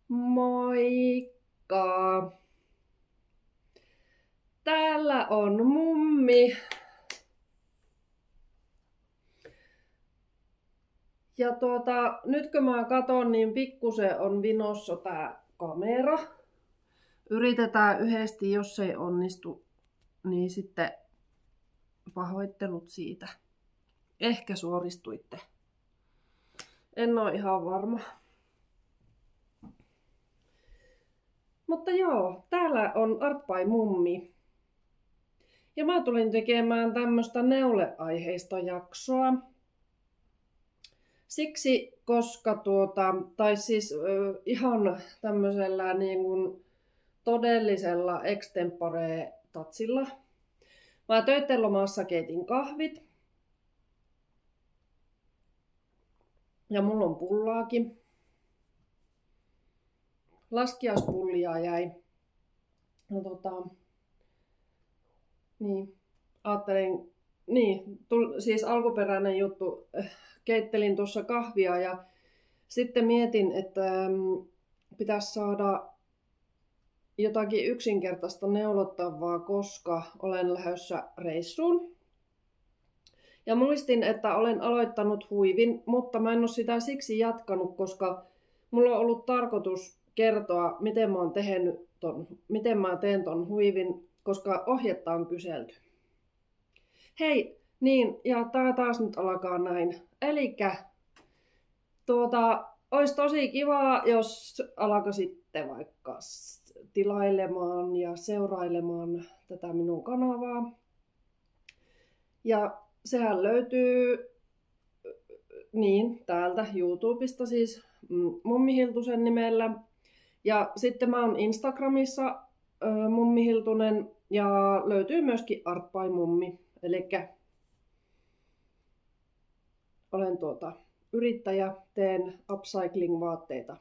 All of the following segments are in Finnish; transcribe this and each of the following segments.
Moikka! Täällä on mummi. Ja nyt kun mä katon, niin pikkusen on vinossa tää kamera. Yritetään yhdesti, jos ei onnistu, niin sitten pahoittelut siitä. Ehkä suoristuitte. En oo ihan varma. Mutta joo, täällä on Art by Mummi. Ja mä tulin tekemään tämmöstä neuleaiheista jaksoa. Siksi, koska ihan tämmöisellä niin kuin todellisella extempore-tatsilla. Mä töitten lomassa keitin kahvit. Ja mulla on pullaakin. Laskiaispullia jäi. No niin, ajattelin, siis alkuperäinen juttu, keittelin tuossa kahvia ja sitten mietin, että pitäisi saada jotakin yksinkertaista neulottavaa, koska olen lähdössä reissuun. Ja muistin, että olen aloittanut huivin, mutta mä en ole sitä siksi jatkanut, koska mulla on ollut tarkoitus kertoa, miten mä teen ton huivin, koska ohjetta on kyselty. Hei, niin, ja tää taas nyt alkaa näin. Elikkä, olisi tosi kiva, jos alkaisitte vaikka tilailemaan ja seurailemaan tätä minun kanavaa. Ja sehän löytyy täältä YouTubesta siis Mummi Hiltusen nimellä. Ja sitten mä oon Instagramissa Mummi Hiltunen ja löytyy myöskin Art by Mummi. Elikkä olen yrittäjä, teen upcycling-vaatteita.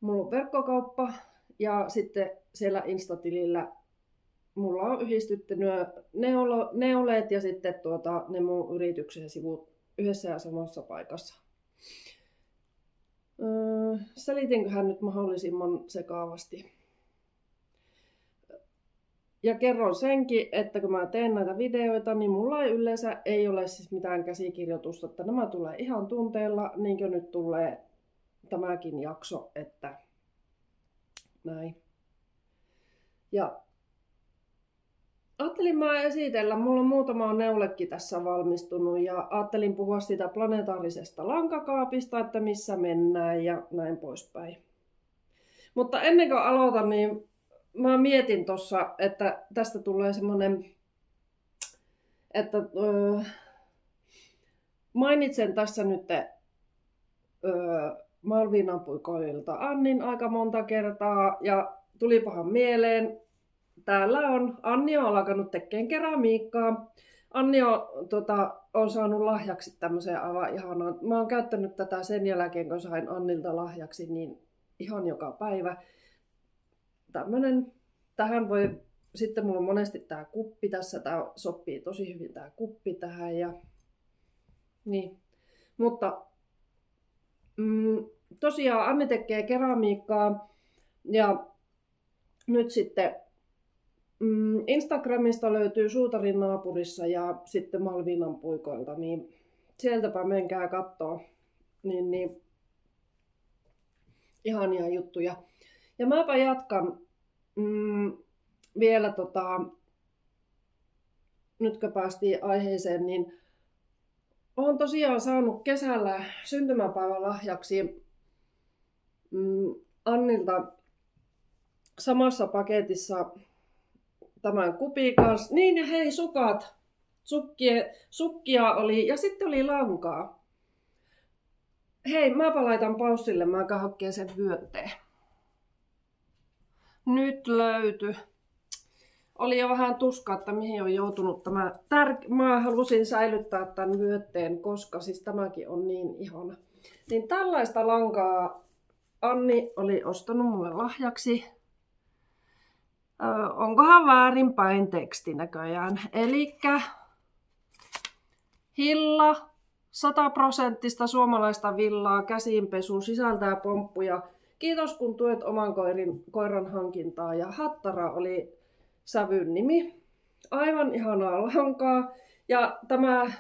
Mulla on verkkokauppa ja sitten siellä Instatilillä mulla on yhdistetty neuleet ja sitten ne mun yrityksen sivut yhdessä ja samassa paikassa. Selitinköhän nyt mahdollisimman sekaavasti. Ja kerron senkin, että kun mä teen näitä videoita, niin mulla ei yleensä ole siis mitään käsikirjoitusta, että nämä tulee ihan tunteella, niin kuin nyt tulee tämäkin jakso, että näin. Ja ajattelin mä esitellä, mulla on muutama neulekin tässä valmistunut ja ajattelin puhua siitä planetaarisesta lankakaapista, että missä mennään ja näin poispäin. Mutta ennen kuin aloitan, niin mä mietin tossa, että tästä tulee semmonen, että mainitsen tässä nyt Malviinan puikoilta Annin aika monta kertaa ja tulipahan mieleen. Täällä Anni on alkanut tekemään keramiikkaa. Anni on saanut lahjaksi tämmöisen aivan ihanaa. Mä oon käyttänyt tätä sen jälkeen, kun sain Annilta lahjaksi, niin ihan joka päivä. Tähän voi, sitten mulla on monesti tää kuppi tässä, tää sopii tosi hyvin tää kuppi tähän ja niin. Mutta tosiaan Anni tekee keramiikkaa ja nyt sitten Instagramista löytyy Suutarin naapurissa ja sitten Malviinan puikoilta, niin sieltäpä menkää kattoo. Niin ihania juttuja. Ja mäpä jatkan vielä nyt kun päästiin aiheeseen, niin olen tosiaan saanut kesällä syntymäpäivän lahjaksi Annilta samassa paketissa tämän kupin kanssa. Niin ja hei, sukat. Sukkia oli ja sitten oli lankaa. Hei, mäpä laitan paussille, mä käyn hakkeen sen vyötteen. Nyt löytyi. Oli jo vähän tuskaa, että mihin on joutunut tämä. Mä halusin säilyttää tämän vyötteen, koska siis tämäkin on niin ihana. Niin tällaista lankaa Anni oli ostanut mulle lahjaksi. Onkohan väärinpäin teksti näköjään. Elikkä Hilla, 100% suomalaista villaa, käsinpesu, sisältää pomppuja Kiitos kun tuet oman koiran hankintaa ja Hattara oli sävyn nimi. Aivan ihanaa lankaa ja tämä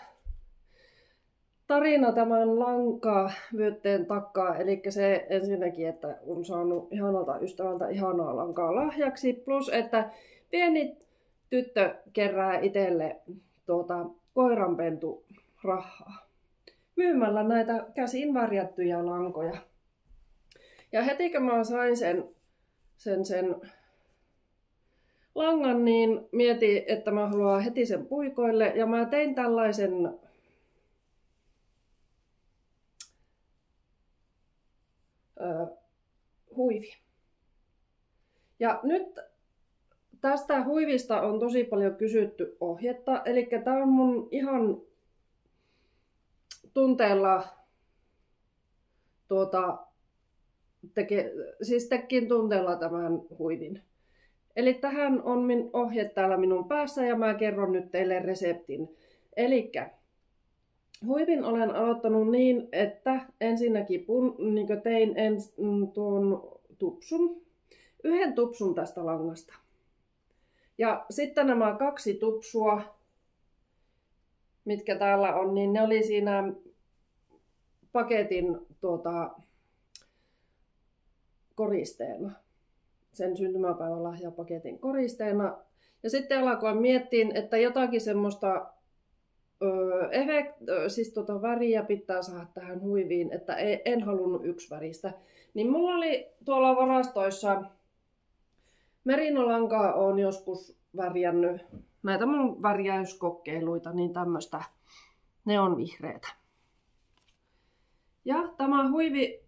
tarina tämän lankavyötteen takaa, eli se ensinnäkin, että on saanut ihanalta ystävältä ihanaa lankaa lahjaksi, plus että pieni tyttö kerää itselle koiranpenturahaa myymällä näitä käsin värjättyjä lankoja. Ja heti kun mä sain sen langan, niin mietin, että mä haluan heti sen puikoille ja mä tein tällaisen huivi. Ja nyt tästä huivista on tosi paljon kysytty ohjetta, eli tää on mun ihan tunteella tekin tunteella tämän huivin. Eli tähän on ohje täällä minun päässä ja mä kerron nyt teille reseptin. Elikkä huivin olen aloittanut niin, että ensinnäkin tein tuon tupsun, yhden tupsun tästä langasta. Ja sitten nämä 2 tupsua, mitkä täällä on, niin ne oli siinä paketin koristeena. Sen syntymäpäivän lahjapaketin koristeena. Ja sitten alkoin miettiä, että jotakin semmoista väriä pitää saada tähän huiviin, että en halunnut yksiväristä. Niin mulla oli tuolla varastoissa merinolankaa, on joskus värjännyt näitä mun värjäyskokeiluita, niin tämmöistä neonvihreätä. Ja tämä huivi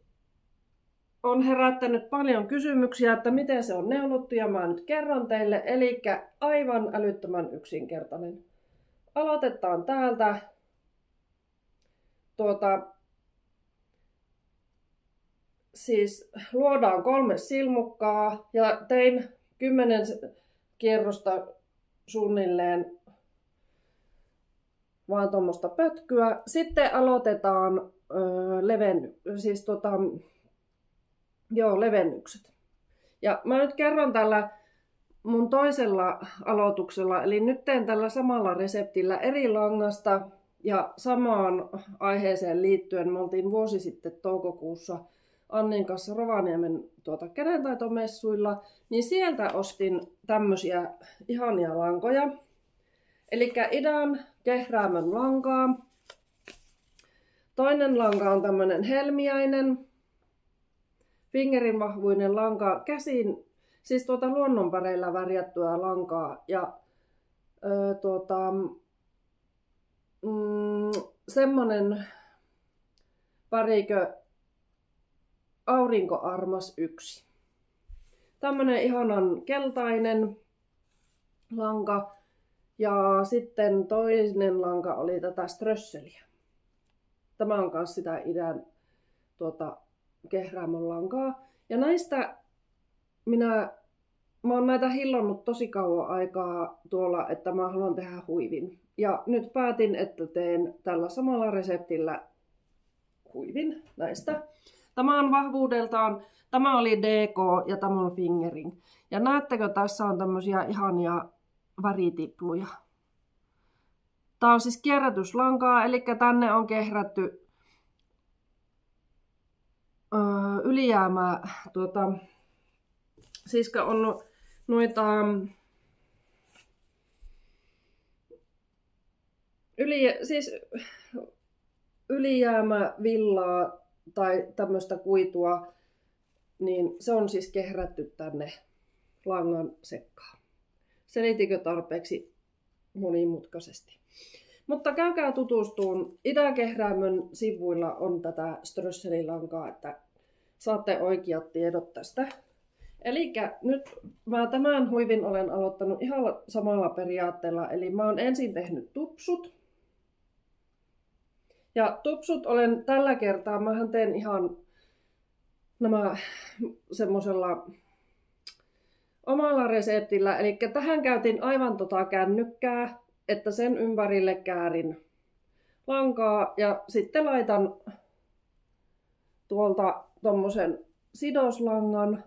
on herättänyt paljon kysymyksiä, että miten se on neulottu, ja mä nyt kerron teille. Eli aivan älyttömän yksinkertainen. Aloitetaan täältä. Siis luodaan 3 silmukkaa ja tein 10 kierrosta suunnilleen vaan tuommoista pötkyä. Sitten aloitetaan levennykset. Ja mä nyt kerron tällä mun toisella aloituksella, eli nyt teen tällä samalla reseptillä eri langasta ja samaan aiheeseen liittyen. Me oltiin vuosi sitten toukokuussa Annin kanssa Rovaniemen kädentaitomessuilla, niin sieltä ostin tämmösiä ihania lankoja. Eli Idan kehräämön lankaa. Toinen lanka on tämmönen helmiäinen, fingerin vahvuinen lanka, käsin, siis luonnonväreillä värjättyä lankaa. Ja semmonen värikö Aurinkoarmas 1. Tämmönen ihanan keltainen lanka. Ja sitten toinen lanka oli tätä strösseliä. Tämä on myös sitä idän kehräämön lankaa. Ja näistä mä oon näitä hillonnut tosi kauan aikaa tuolla, että mä haluan tehdä huivin. Ja nyt päätin, että teen tällä samalla reseptillä huivin näistä. Tämä on vahvuudeltaan, tämä oli DK ja tämä on fingering. Ja näettekö, tässä on tämmösiä ihania väritipluja. Tää on siis kierrätyslankaa, eli tänne on kehrätty ylijäämää, siis on noita ylijäämävillaa tai tämmöistä kuitua, niin se on siis kehrätty tänne langan sekkaan. Selitikö tarpeeksi monimutkaisesti? Mutta käykää tutustuun. Ida-kehräämön sivuilla on tätä strösselilankaa, että saatte oikeat tiedot tästä. Eli nyt mä tämän huivin olen aloittanut ihan samalla periaatteella. Eli mä oon ensin tehnyt tupsut. Ja tupsut olen tällä kertaa, mähän teen ihan nämä semmosella omalla reseptillä. Eli tähän käytin aivan kännykkää, että sen ympärille käärin lankaa ja sitten laitan tuolta tommosen sidoslangan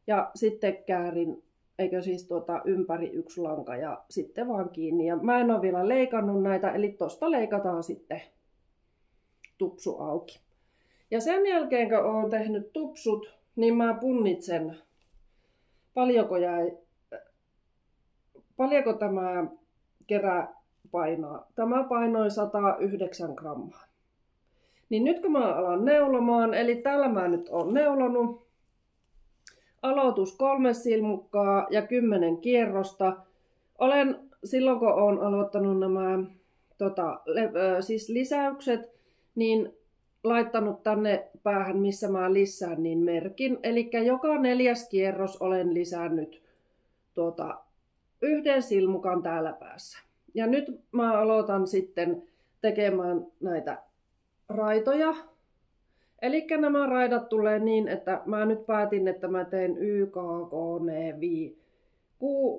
ja sitten käärin, eikö siis ympäri yksi lanka ja sitten vaan kiinni. Ja mä en ole vielä leikannut näitä, eli tosta leikataan sitten tupsu auki. Ja sen jälkeen kun olen tehnyt tupsut, niin mä punnitsen, paljonko tämä kerä painaa. Tämä painoi 109 grammaa. Niin nyt kun mä alan neulomaan, eli täällä mä nyt oon neulonut, aloitus 3 silmukkaa ja 10 kierrosta. Olen silloin kun olen aloittanut nämä siis lisäykset, niin laittanut tänne päähän, missä mä lisään, niin merkin. Eli joka 4. kierros olen lisännyt 1 silmukan täällä päässä. Ja nyt mä aloitan sitten tekemään näitä raitoja. Eli nämä raidat tulee niin, että mä nyt päätin, että mä teen YKK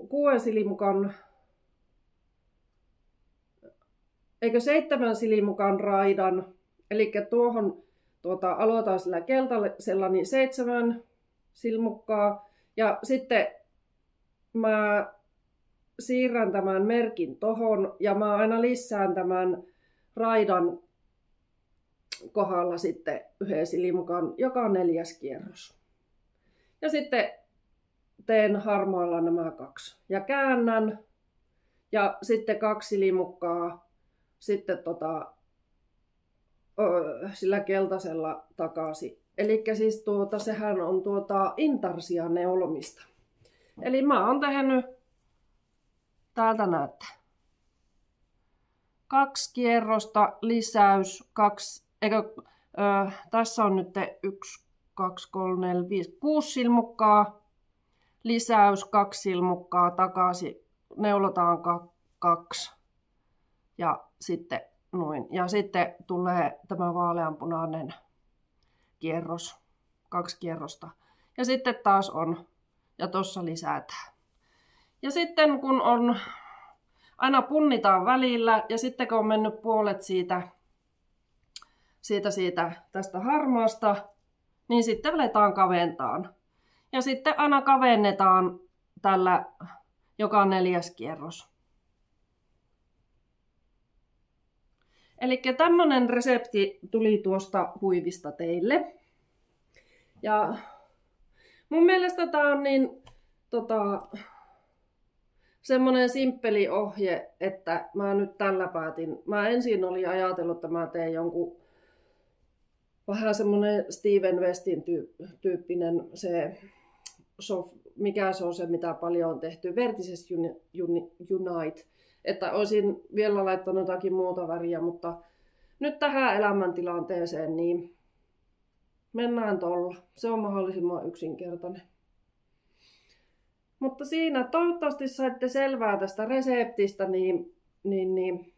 6 silmukan, eikö 7 silmukan raidan. Eli tuohon aloitan sillä keltaisella niin 7 silmukkaa. Ja sitten mä siirrän tämän merkin tohon ja mä aina lisään tämän raidan kohdalla sitten 1 silmukan joka 4. kierros. Ja sitten teen harmaalla nämä 2 ja käännän ja sitten 2 silmukkaa sitten sillä keltaisella takaisin. Eli siis sehän on intarsia neulomista. Eli mä oon tehnyt, täältä näette, 2 kierrosta, lisäys, 2, tässä on nyt 1, 2, 3, 4, 5, 6 silmukkaa, lisäys, 2 silmukkaa, takaisin, neulotaan 2 ja sitten noin. Ja sitten tulee tämä vaaleanpunainen kierros, 2 kierrosta. Ja sitten taas on, ja tossa lisätään. Ja sitten kun on, aina punnitaan välillä, ja sitten kun on mennyt puolet tästä harmaasta, niin sitten aletaan kaventaan. Ja sitten aina kavennetaan tällä joka 4. kierros. Eli tämmönen resepti tuli tuosta huivista teille. Ja mun mielestä tää on niin semmonen simppeli ohje, että mä nyt tällä päätin. Mä ensin olin ajatellut, että mä teen jonkun vähän semmonen Steven Westin tyyppinen se mikä se on se, mitä paljon on tehty, Vertices Unite. Että olisin vielä laittanut jotakin muuta väriä, mutta nyt tähän elämäntilanteeseen niin mennään tolla. Se on mahdollisimman yksinkertainen. Mutta siinä toivottavasti saitte selvää tästä reseptistä, niin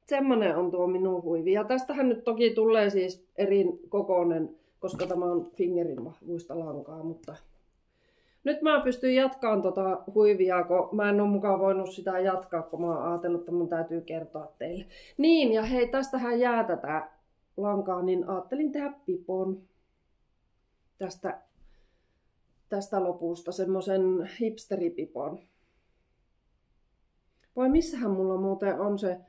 semmonen on tuo minun huivi. Ja tästähän nyt toki tulee siis eri kokoinen, koska tämä on fingerin vahvuista lankaa, mutta nyt mä pystyn jatkamaan huivia, kun mä en ole mukaan voinut sitä jatkaa, kun mä oon ajatellut, että mun täytyy kertoa teille. Niin, ja hei, tästähän jää tätä lankaa, niin ajattelin tehdä pipon tästä lopusta, semmosen hipsteripipon. Voi missähän mulla muuten on se.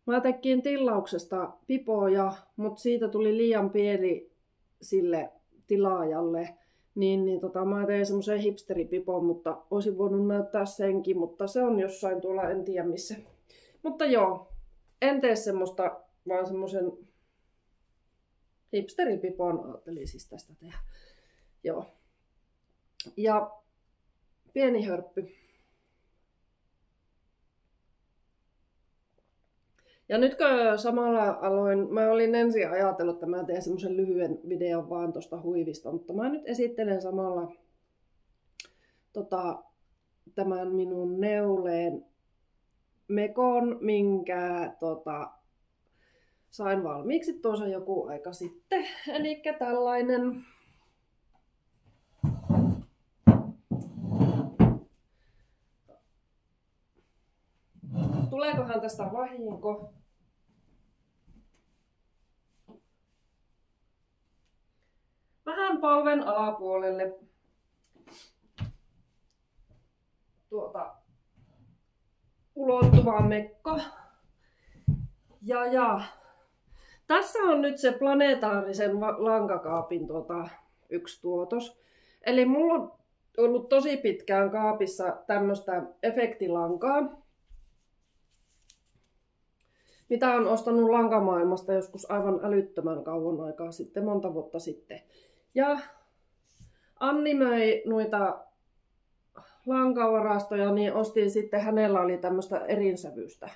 Mä tekin tilauksesta pipoja, mutta siitä tuli liian pieni sille tilaajalle. Mä tein semmoisen hipsteripipon, mutta olisin voinut näyttää senkin, mutta se on jossain tuolla, en tiedä missä. Mutta joo, en tee semmoista, vaan semmoisen hipsteripipon ajattelin siis tästä tehdä. Joo. Ja pieni hörppy. Ja nyt kun samalla aloin, mä olin ensin ajatellut, että mä teen semmoisen lyhyen videon vaan tosta huivista, mutta mä nyt esittelen samalla tämän minun neuleen mekon, minkä sain valmiiksi tuossa joku aika sitten. Elikkä tällainen. Tuleekohan tästä vahinko? polven alapuolelle ulottuva mekko. Ja tässä on nyt se planetaarisen lankakaapin yksi tuotos. Eli mulla on ollut tosi pitkään kaapissa tämmöstä efektilankaa, mitä on ostanut lankamaailmasta joskus aivan älyttömän kauan aikaa sitten, monta vuotta sitten. Ja Anni möi noita lankavarastoja, niin ostin sitten, hänellä oli tämmöistä erinsävystä.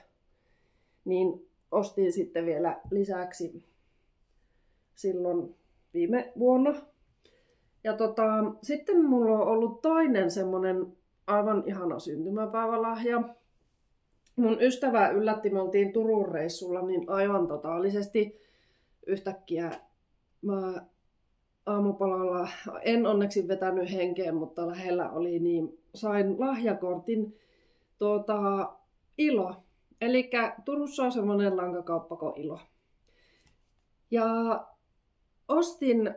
Niin ostin sitten vielä lisäksi silloin viime vuonna. Ja sitten mulla on ollut toinen semmonen aivan ihana syntymäpäivälahja. Mun ystävä yllätti, me oltiin Turun reissulla, niin aivan totaalisesti yhtäkkiä mä aamupalalla en onneksi vetänyt henkeen, mutta lähellä oli, niin sain lahjakortin ILO. Eli Turussa on semmoinen lankakauppa kuin ILO. Ja ostin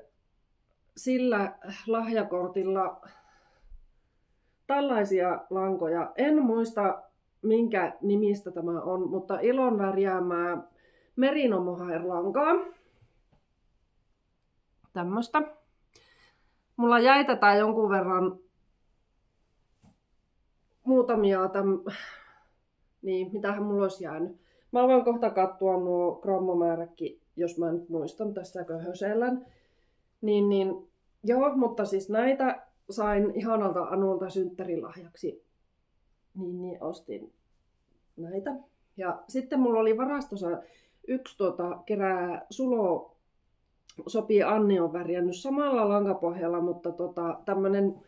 sillä lahjakortilla tällaisia lankoja. En muista minkä nimistä tämä on, mutta ILOn värjäämää Merino Mohair-lankaa. Tämmöstä. Mulla jäi tätä jonkun verran muutamia niin, mitähän mulla olisi jäänyt. Mä voin kohta katsoa nuo grammamääräkin, jos mä nyt muistan tässä köhösellän. Niin, joo, mutta siis näitä sain ihanalta Anulta synttärilahjaksi. Niin ostin näitä. Ja sitten mulla oli varastossa yksi kerää Sulo sopii, Anni on värjännyt samalla lankapohjalla, mutta tämmönen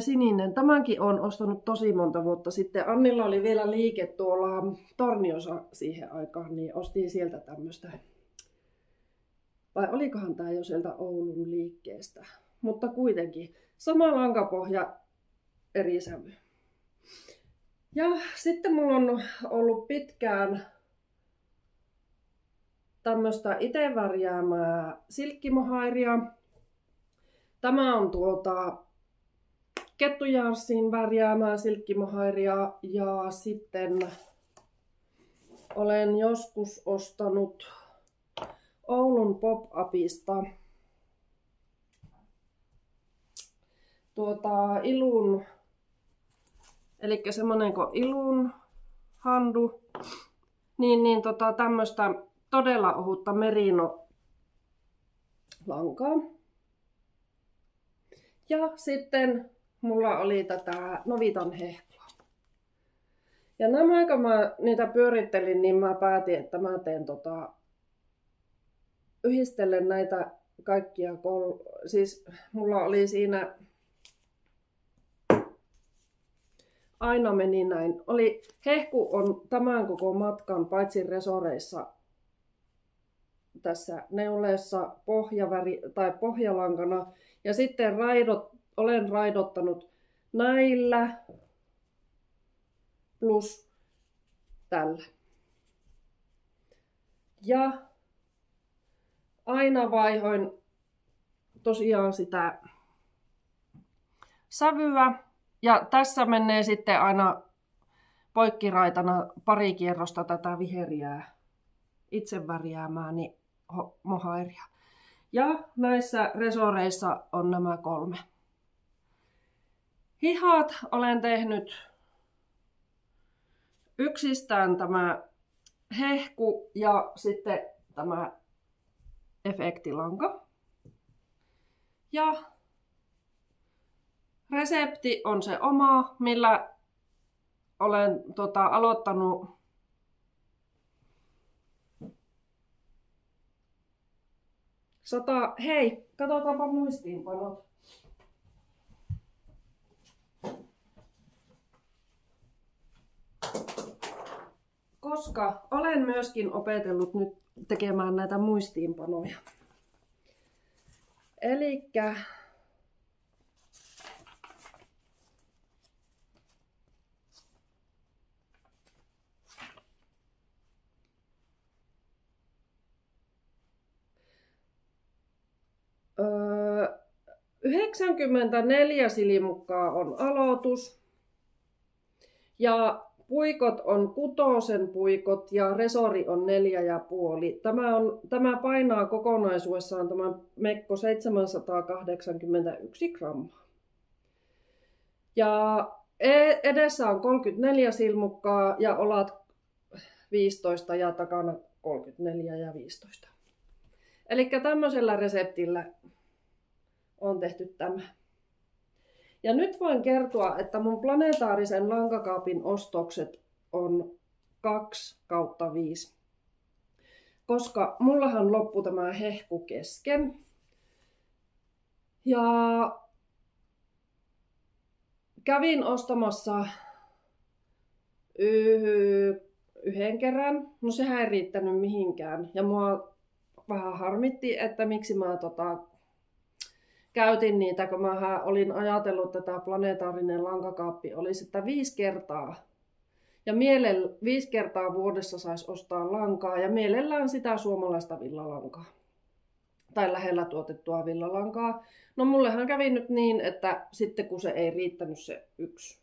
sininen. Tämänkin on ostanut tosi monta vuotta sitten. Annilla oli vielä liike tuolla Torniossa siihen aikaan, niin ostin sieltä tämmöstä. Vai olikohan tää jo sieltä Oulun liikkeestä? Mutta kuitenkin sama lankapohja, eri sävy. Ja sitten mulla on ollut pitkään tämmöstä itse värjäämää silkkimohairia. Tämä on Kettujanssin värjäämää silkkimohairia ja sitten olen joskus ostanut Oulun Pop-Upista Ilun, eli semmonen kuin Ilun handu, niin tämmöstä todella ohutta merino lankaa. Ja sitten mulla oli tätä Novitan hehkua. Ja nämä, kun mä niitä pyörittelin, niin mä päätin, että mä teen yhdistelen näitä kaikkia siis mulla oli siinä aina meni näin. Hehku on tämän koko matkan paitsi resoreissa tässä neuleessa pohjalankana ja sitten olen raidottanut näillä plus tällä. Ja aina vaihoin tosiaan sitä sävyä ja tässä menee sitten aina poikkiraitana pari kierrosta tätä viheriää itse värjäämääni mohairia. Ja näissä resoreissa on nämä 3. Hihat olen tehnyt yksistään tämä hehku ja sitten tämä efektilanka. Ja resepti on se oma, millä olen aloittanut Hei, katsotaanpa muistiinpanot. Koska olen myöskin opetellut nyt tekemään näitä muistiinpanoja. Elikkä 94 silmukkaa on aloitus. Ja puikot on 6 puikot ja resori on 4,5. Tämä painaa kokonaisuudessaan tämä mekko 781 grammaa. Ja edessä on 34 silmukkaa ja olat 15 ja takana 34 ja 15. Eli tämmöisellä reseptillä on tehty tämä. Ja nyt voin kertoa, että mun planetaarisen lankakaapin ostokset on 2/5. Koska mullahan loppui tämä hehku kesken. Ja kävin ostamassa yhden kerran. No sehän ei riittänyt mihinkään. Ja mua vähän harmitti, että miksi mä käytin niitä, kun mä olin ajatellut, että tämä planetaarinen lankakaappi olisi, että 5 kertaa. Ja 5 kertaa vuodessa saisi ostaa lankaa ja mielellään sitä suomalaista villalankaa. Tai lähellä tuotettua villalankaa. No mullehan kävi nyt niin, että sitten kun se ei riittänyt se 1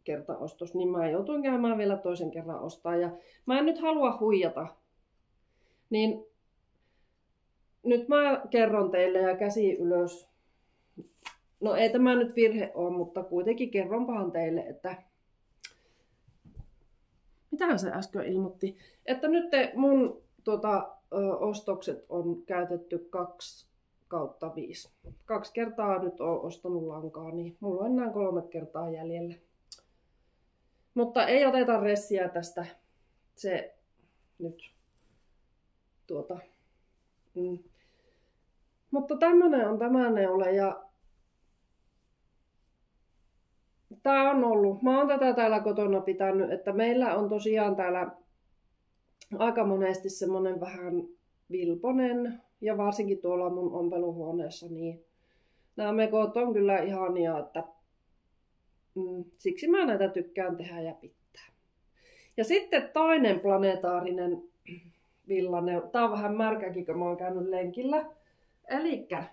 kertaostos, niin mä joutuin käymään vielä toisen kerran ostaa. Ja mä en nyt halua huijata. Niin nyt mä kerron teille ja käsi ylös. No ei tämä nyt virhe ole, mutta kuitenkin kerronpahan teille, että mitähän se äsken ilmoitti, että nyt mun ostokset on käytetty 2/5. 2 kertaa nyt olen ostanut lankaa, niin mulla on enää 3 kertaa jäljellä. Mutta ei oteta ressiä tästä. Se nyt Mutta tämmönen on tämä neule ja tää on ollut. Mä oon tätä täällä kotona pitänyt, että meillä on tosiaan täällä aika monesti semmonen vähän vilponen ja varsinkin tuolla mun ompeluhuoneessa, niin nämä mekot on kyllä ihania, että siksi mä näitä tykkään tehdä ja pitää. Ja sitten toinen planetaarinen villaneula. Tää on vähän märkäkin, kun mä oon käynyt lenkillä. Elikkä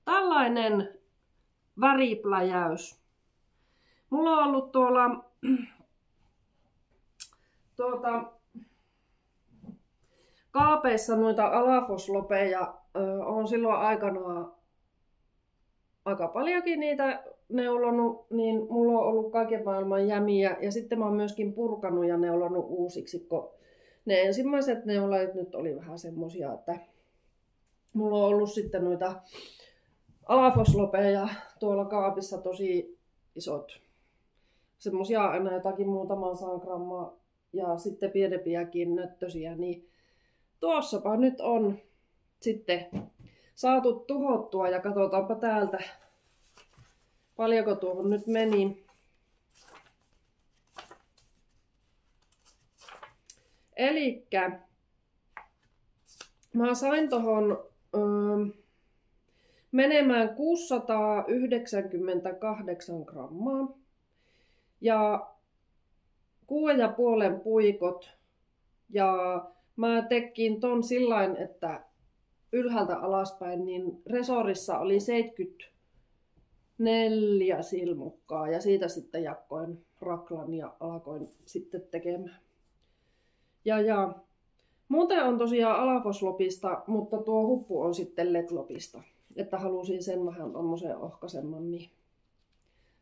tällainen väripläjäys. Mulla on ollut kaapeissa noita alafoslopeja. On silloin aikanaan aika paljonkin niitä neulonut, niin mulla on ollut kaiken maailman jämiä. Ja sitten mä oon myöskin purkanut ja neulonut uusiksi, kun ne ensimmäiset neulajat nyt oli vähän semmosia, että mulla on ollut sitten noita alafoslopeja tuolla kaapissa tosi isot. Semmosia aina jotakin muutaman 100 grammaa ja sitten pienempiäkin nöttösiä, niin tuossapa nyt on sitten saatu tuhottua ja katsotaanpa täältä paljonko tuohon nyt meni. Elikkä mä sain tohon menemään 698 grammaa ja 6,5 puikot ja mä tekin ton sillain, että ylhäältä alaspäin, niin resorissa oli 74 silmukkaa ja siitä sitten jakkoin raklan ja alkoin sitten tekemään. Ja muuten on tosiaan alafoslopista, mutta tuo huppu on sitten LED-lopista. Että halusin sen vähän tommosen ohkaisemman, niin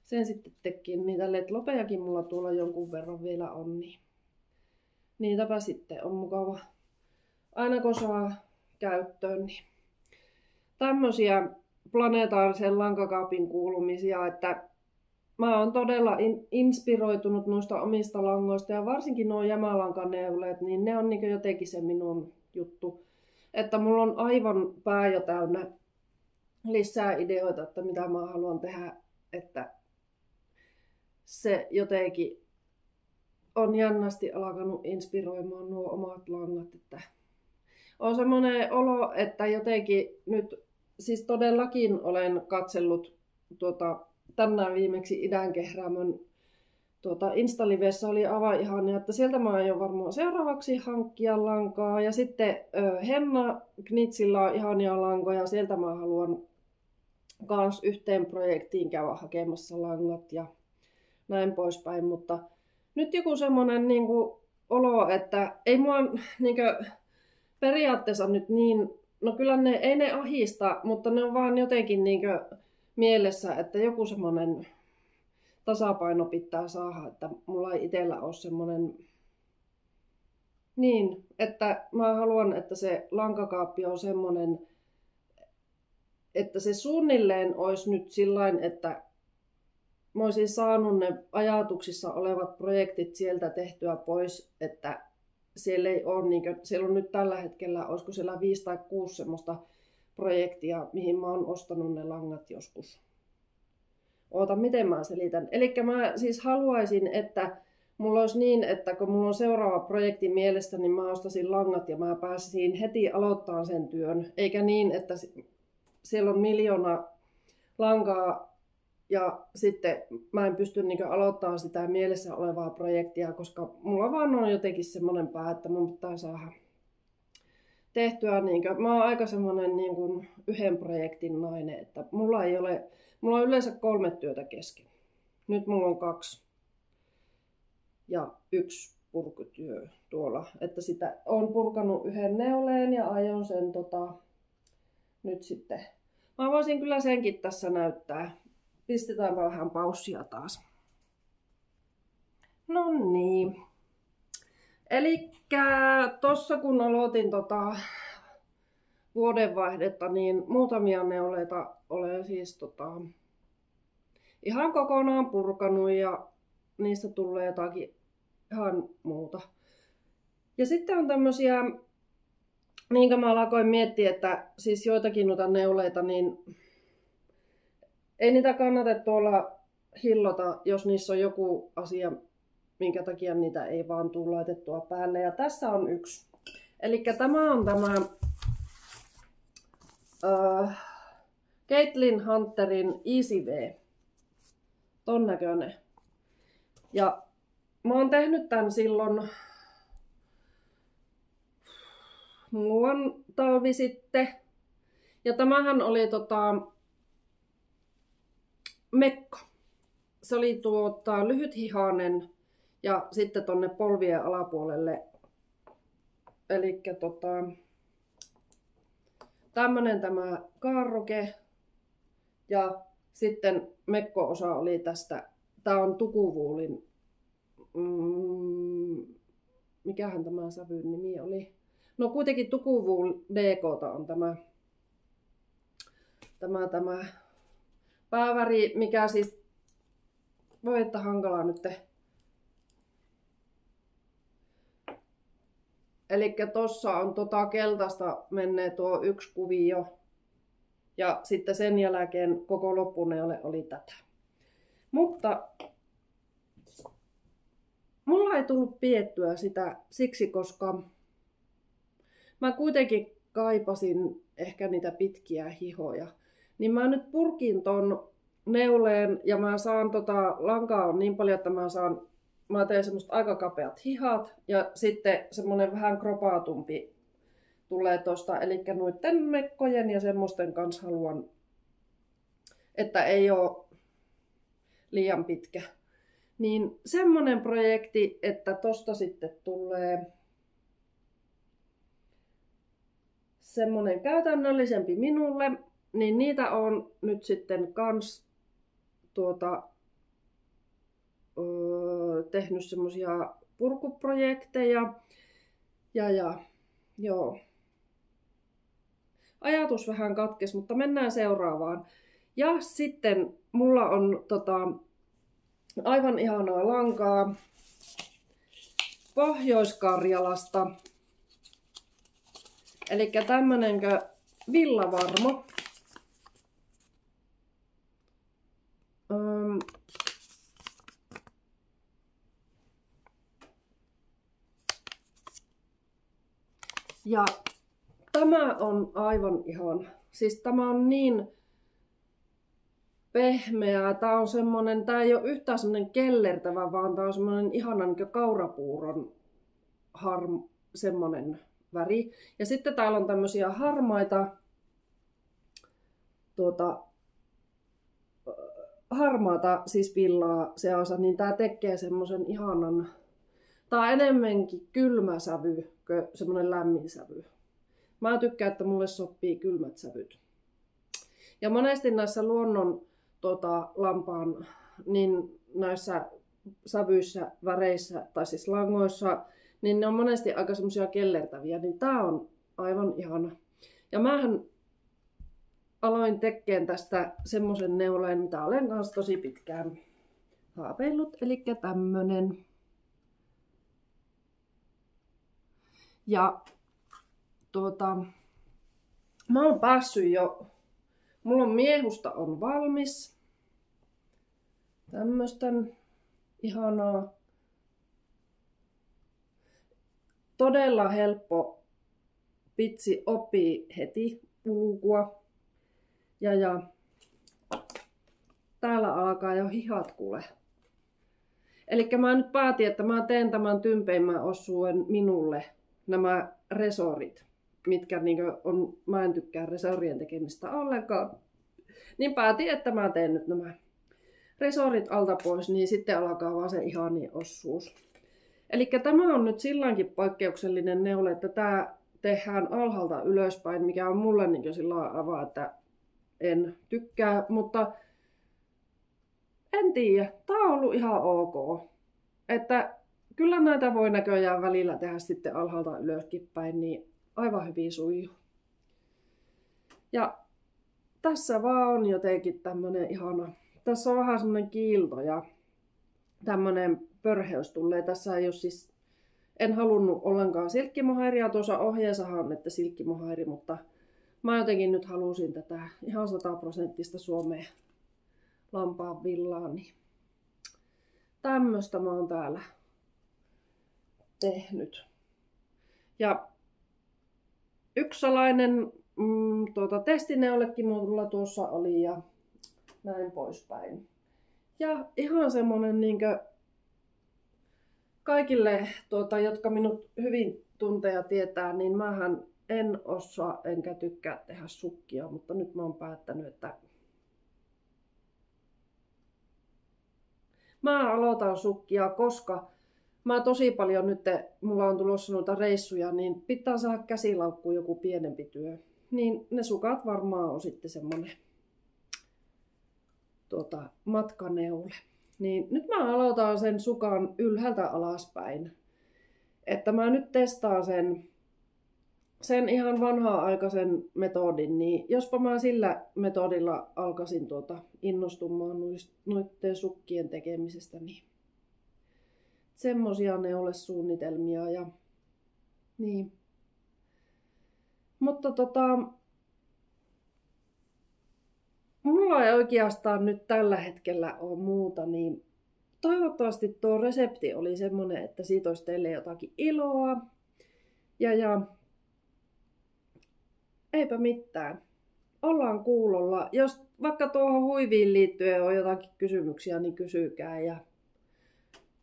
sen sitten tekin. Niitä LED-lopejakin mulla tuolla jonkun verran vielä on, niin niitäpä sitten on mukava aina kun saa käyttöön. Niin tämmösiä planetaarisen lankakaapin kuulumisia, että mä oon todella inspiroitunut noista omista langoista ja varsinkin nuo jämälankaneuleet, niin ne on niin jotenkin se minun juttu. Että mulla on aivan pää jo täynnä lisää ideoita, että mitä mä haluan tehdä, että se jotenkin on jännästi alkanut inspiroimaan nuo omat langat, että on semmoinen olo, että jotenkin nyt siis todellakin olen katsellut tänään viimeksi Idänkehräämön Insta-livessä oli aivan ihania, että sieltä mä aion varmaan seuraavaksi hankkia lankaa. Ja sitten Henna Knitsillä on ihania lankoja, sieltä mä haluan kans yhteen projektiin käydä hakemassa langat ja näin poispäin. Mutta nyt joku semmonen niinku olo, että ei mua niinku periaatteessa nyt niin, no kyllä ei ne ahista, mutta ne on vaan jotenkin niinku mielessä, että joku semmonen tasapaino pitää saada, että mulla ei itsellä ole semmoinen niin, että mä haluan, että se lankakaappi on semmoinen, että se suunnilleen olisi nyt sillain, että mä olisin saanut ne ajatuksissa olevat projektit sieltä tehtyä pois, että siellä ei ole, niin kuin, siellä on nyt tällä hetkellä, olisiko siellä 5 tai 6 semmoista projektia, mihin mä oon ostanut ne langat joskus. Oota, miten mä selitän? Eli mä siis haluaisin, että mulla olisi niin, että kun mulla on seuraava projekti mielessä, niin mä ostaisin langat ja mä pääsisin heti aloittamaan sen työn. Eikä niin, että siellä on 1 000 000 lankaa ja sitten mä en pysty niin aloittamaan sitä mielessä olevaa projektia, koska mulla vaan on jotenkin semmoinen pää, että mun pitää saada tehtyä. Mä oon aika semmoinen niin kuin yhden projektin nainen, että mulla on yleensä 3 työtä kesken. Nyt mulla on 2 ja 1 purkutyö tuolla. Että sitä on purkanut 1 neuleen ja aion sen nyt sitten. Mä voisin kyllä senkin tässä näyttää. Pistetään vähän paussia taas. No niin. Elikkä tossa kun aloitin vuodenvaihdetta, niin muutamia neuleita olen siis ihan kokonaan purkanut ja niistä tulee jotakin ihan muuta. Ja sitten on tämmösiä, minkä mä alkoin miettiä, että siis joitakin noita neuleita, niin ei niitä kannata tuolla hillota, jos niissä on joku asia, minkä takia niitä ei vaan tule laitettua päälle. Ja tässä on yksi. Elikkä tämä on tämä Caitlin Hunterin Easy V. Ton näköinen. Ja mä oon tehnyt tän silloin muuan talvi sitten. Ja tämähän oli mekko. Se oli lyhythihainen ja sitten tonne polvien alapuolelle. Elikkä tämmönen tämä kaarroke. Ja sitten mekko-osa oli tästä. Tää on Tukuvuulin. Mikähän tämä sävyn nimi oli? No kuitenkin Tukuvuul DK:ta on tämä pääväri, mikä siis voi että hankalaa nyt. Elikkä tossa on keltaista menee tuo 1 kuvio. Ja sitten sen jälkeen koko loppuneule oli tätä. Mutta mulla ei tullut piettyä sitä siksi, koska mä kuitenkin kaipasin ehkä niitä pitkiä hihoja. Niin mä nyt purkin ton neuleen ja mä saan lankaa on niin paljon, että mä teen semmoista aika kapeat hihat ja sitten semmonen vähän kropaatumpi tulee tosta. Eli noitten mekkojen ja semmoisten kanssa haluan, että ei oo liian pitkä. Niin semmonen projekti, että tosta sitten tulee semmonen käytännöllisempi minulle, niin niitä on nyt sitten kans tehnyt semmosia purkuprojekteja ja joo. Ajatus vähän katkes, mutta mennään seuraavaan. Ja sitten mulla on aivan ihanaa lankaa Pohjois-Karjalasta. Elikkä tämmönenkö villavarmo. Ja tämä on aivan ihan siis tämä on niin pehmeää. Tää ei ole yhtään semmonen kellertävä, vaan tää on semmonen ihana niin kaurapuuron semmonen väri. Ja sitten täällä on tämmösiä harmaita harmaata siis villaa seassa, niin tää tekee semmosen ihanan. Tää on enemmänkin kylmä sävy kuin semmonen lämmin sävy. Mä tykkään, että mulle sopii kylmät sävyt. Ja monesti näissä luonnon lampaan, niin näissä sävyissä, väreissä tai siis langoissa, niin ne on monesti aika semmosia kellertäviä, niin tää on aivan ihana. Ja mähän aloin tekemään tästä semmosen neuleen, mitä olen kanssa tosi pitkään haaveillut, eli tämmönen. Ja mä oon päässyt jo, mulla on miehusta on valmis. Tämmöstä ihanaa. Todella helppo pitsi oppii heti ulkua. Ja täällä alkaa jo hihat kuule. Elikkä mä nyt päätin, että mä teen tämän tympeimmän osuuden minulle nämä resorit, mitkä on, mä en tykkää resorien tekemistä ollenkaan. Niin päätin, että mä teen nyt nämä resorit alta pois, niin sitten alkaa vaan se ihani osuus. Elikkä tämä on nyt silläkin poikkeuksellinen neule, että tää tehdään alhaalta ylöspäin, mikä on mulle sillä avaa, että en tykkää, mutta en tiedä. Tää on ollut ihan ok. Että kyllä näitä voi näköjään välillä tehdä sitten alhaalta ylöskin päin, niin aivan hyvin sujuu. Ja tässä vaan on jotenkin tämmönen ihana. Tässä on vähän semmonen kiilto ja tämmönen pörheys tulee. Tässä ei ole siis, en halunnut ollenkaan silkkimohairia. Tuossa ohjeessahan on, että silkkimohairi, mutta mä jotenkin nyt halusin tätä ihan 100% Suomeen lampaan villaa, niin tämmöstä mä oon täällä tehnyt. Ja yksi salainen testineullekin mulla tuossa oli ja näin poispäin. Ja ihan semmonen kaikille, jotka minut hyvin tuntee ja tietää, niin mähän en osaa enkä tykkää tehdä sukkia, mutta nyt mä oon päättänyt, että mä aloitan sukkia, koska mä tosi paljon nyt, mulla on tulossa noita reissuja, niin pitää saada käsilaukkuun joku pienempi työ. Niin ne sukat varmaan on sitten semmonen matkaneule. Niin nyt mä aloitan sen sukan ylhäältä alaspäin. Että mä nyt testaan sen ihan vanhaa-aikaisen metodin, niin jospa mä sillä metodilla alkaisin innostumaan noiden sukkien tekemisestä, niin semmosia neulesuunnitelmia ja niin. Mutta mulla ei oikeastaan nyt tällä hetkellä ole muuta, niin toivottavasti tuo resepti oli semmonen, että siitä olisi teille jotakin iloa. Ja eipä mitään. Ollaan kuulolla. Jos vaikka tuohon huiviin liittyen on jotakin kysymyksiä, niin kysykää ja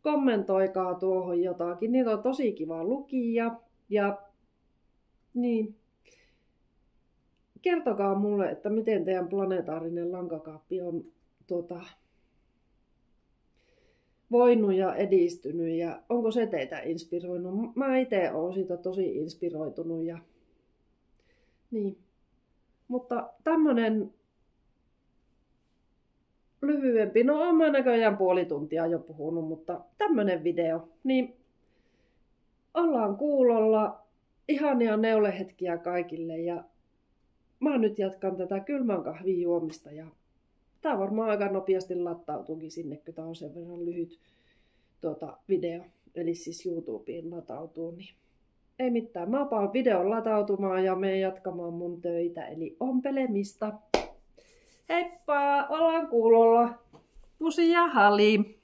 kommentoikaa tuohon jotakin. Niitä on tosi kiva lukia. Ja niin. Kertokaa mulle, että miten teidän planetaarinen lankakaappi on voinut ja edistynyt ja onko se teitä inspiroinut. Mä itse oon siitä tosi inspiroitunut ja niin. Mutta tämmönen lyhyempi, no oon mä näköjään puoli tuntia jo puhunut, mutta tämmönen video, niin ollaan kuulolla, ihania neulehetkiä kaikille ja mä nyt jatkan tätä kylmän kahvin juomista ja tää varmaan aika nopeasti latautuukin sinne, kun tää on sen verran lyhyt video, eli siis YouTubeen latautuu, niin ei mitään. Mä paan videon latautumaan ja menen jatkamaan mun töitä, eli ompelemista. Heippa! Ollaan kuulolla. Pusi ja hali!